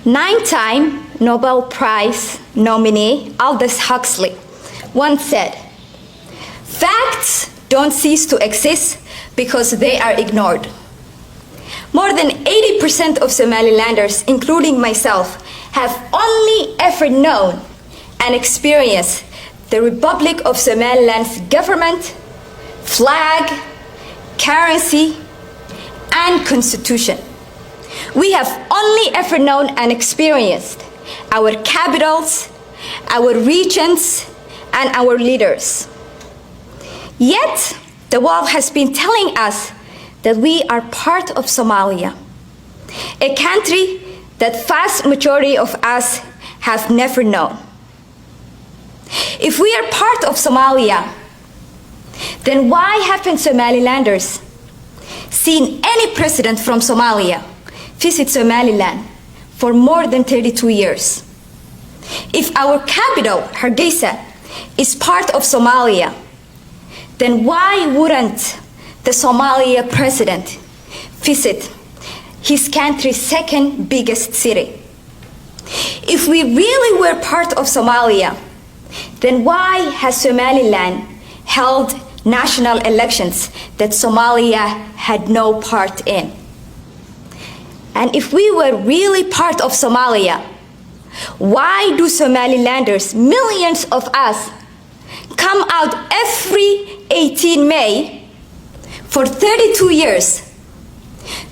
Nine-time Nobel Prize nominee Aldous Huxley once said, "Facts don't cease to exist because they are ignored." More than 80% of Somalilanders, including myself, have only ever known and experienced the Republic of Somaliland's government, flag, currency, and constitution. We have only ever known and experienced our capitals, our regions, and our leaders. Yet, the world has been telling us that we are part of Somalia, a country that vast majority of us have never known. If we are part of Somalia, then why haven't Somalilanders seen any president from Somalia visit Somaliland for more than 32 years? If our capital, Hargeisa, is part of Somalia, then why wouldn't the Somalia president visit his country's second biggest city? If we really were part of Somalia, then why has Somaliland held national elections that Somalia had no part in? And if we were really part of Somalia, why do Somalilanders, millions of us, come out every 18 May for 32 years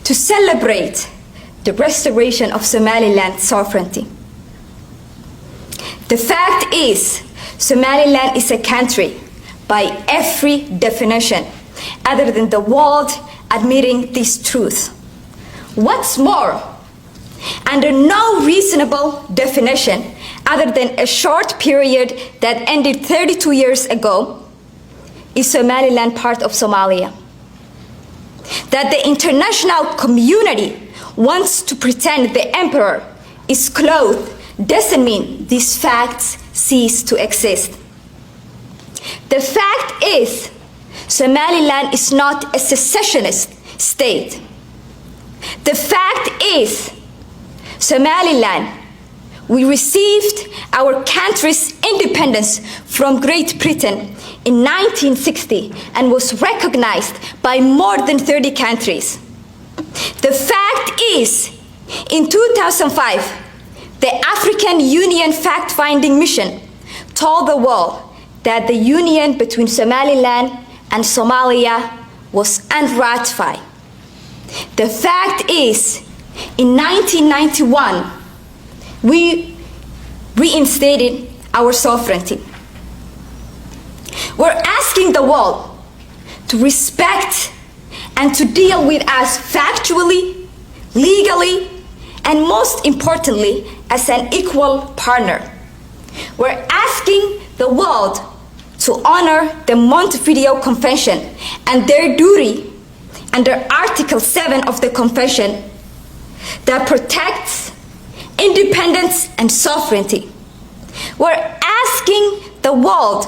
to celebrate the restoration of Somaliland's sovereignty? The fact is, Somaliland is a country by every definition, other than the world admitting this truth. What's more, under no reasonable definition other than a short period that ended 32 years ago, is Somaliland part of Somalia. That the international community wants to pretend the emperor is clothed doesn't mean these facts cease to exist. The fact is, Somaliland is not a secessionist state. The fact is, Somaliland, we received our country's independence from Great Britain in 1960 and was recognized by more than 30 countries. The fact is, in 2005, the African Union fact-finding mission told the world that the union between Somaliland and Somalia was unratified. The fact is, in 1991, we reinstated our sovereignty. We're asking the world to respect and to deal with us factually, legally, and most importantly, as an equal partner. We're asking the world to honor the Montevideo Convention and their duty under Article 7 of the Convention that protects independence and sovereignty. We're asking the world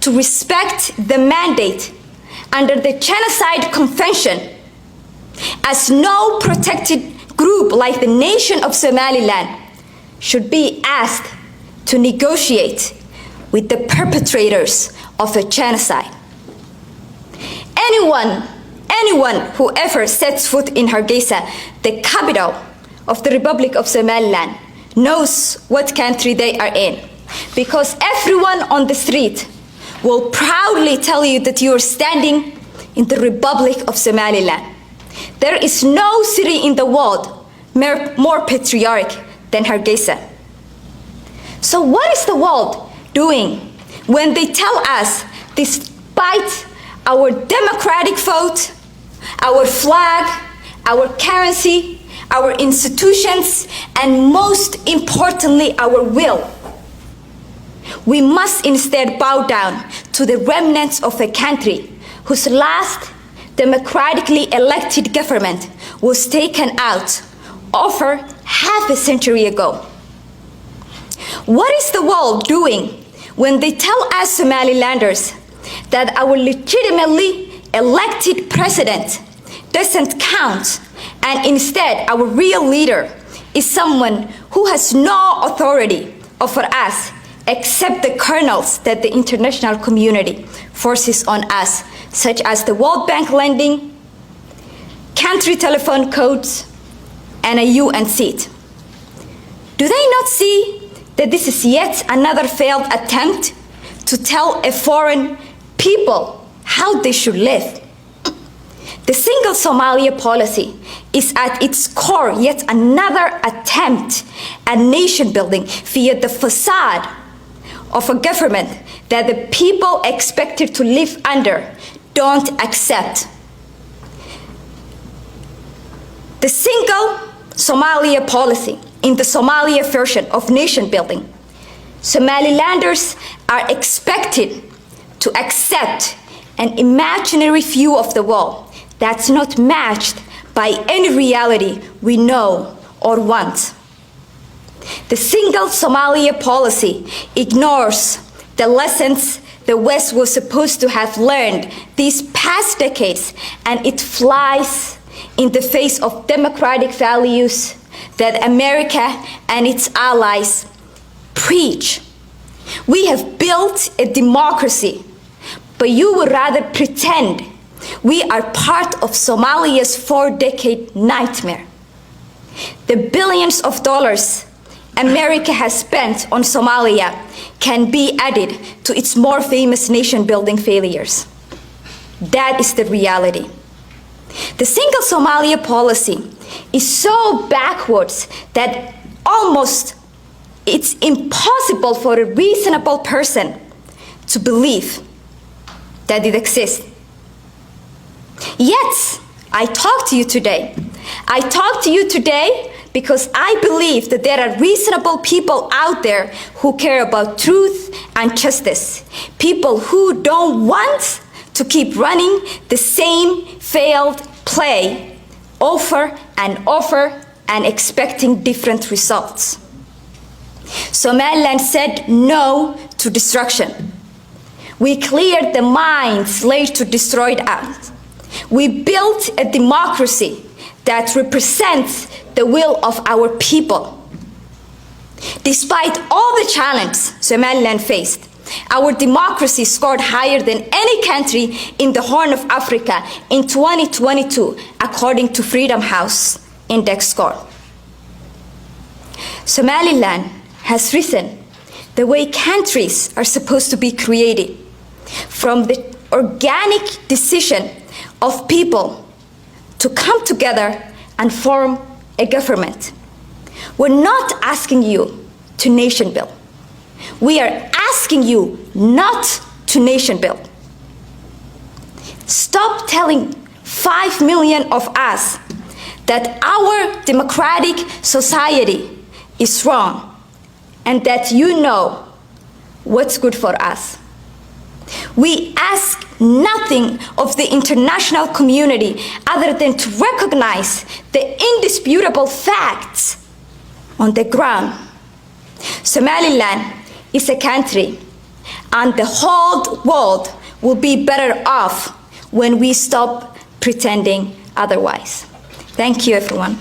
to respect the mandate under the Genocide Convention, as no protected group like the nation of Somaliland should be asked to negotiate with the perpetrators of a genocide. Anyone who ever sets foot in Hargeisa, the capital of the Republic of Somaliland, knows what country they are in, because everyone on the street will proudly tell you that you are standing in the Republic of Somaliland. There is no city in the world more patriotic than Hargeisa. So what is the world doing when they tell us, despite our democratic vote, our flag, our currency, our institutions, and most importantly, our will, we must instead bow down to the remnants of a country whose last democratically elected government was taken out over half a century ago? What is the world doing when they tell us Somalilanders that our legitimately elected president doesn't count, and instead our real leader is someone who has no authority over us except the kernels that the international community forces on us, such as the World Bank lending, country telephone codes, and a UN seat. Do they not see that this is yet another failed attempt to tell a foreign people how they should live? The single Somalia policy is at its core yet another attempt at nation building via the facade of a government that the people expected to live under don't accept. The single Somalia policy in the Somalia version of nation building, Somalilanders are expected to accept an imaginary view of the world that's not matched by any reality we know or want. The single Somalia policy ignores the lessons the West was supposed to have learned these past decades, and it flies in the face of democratic values that America and its allies preach. We have built a democracy, but you would rather pretend we are part of Somalia's 4-decade nightmare. The billions of dollars America has spent on Somalia can be added to its more famous nation-building failures. That is the reality. The single Somalia policy is so backwards that almost it's impossible for a reasonable person to believe that it exists. Yet, I talk to you today. I talk to you today because I believe that there are reasonable people out there who care about truth and justice. People who don't want to keep running the same failed play over and expecting different results. Somaliland said no to destruction. We cleared the mines laid to destroy us. We built a democracy that represents the will of our people. Despite all the challenges Somaliland faced, our democracy scored higher than any country in the Horn of Africa in 2022, according to Freedom House Index score. Somaliland has risen the way countries are supposed to be created, from the organic decision of people to come together and form a government. We're not asking you to nation build. We are asking you not to nation build. Stop telling 5 million of us that our democratic society is wrong and that you know what's good for us. We ask nothing of the international community other than to recognize the indisputable facts on the ground. Somaliland is a country, and the whole world will be better off when we stop pretending otherwise. Thank you, everyone.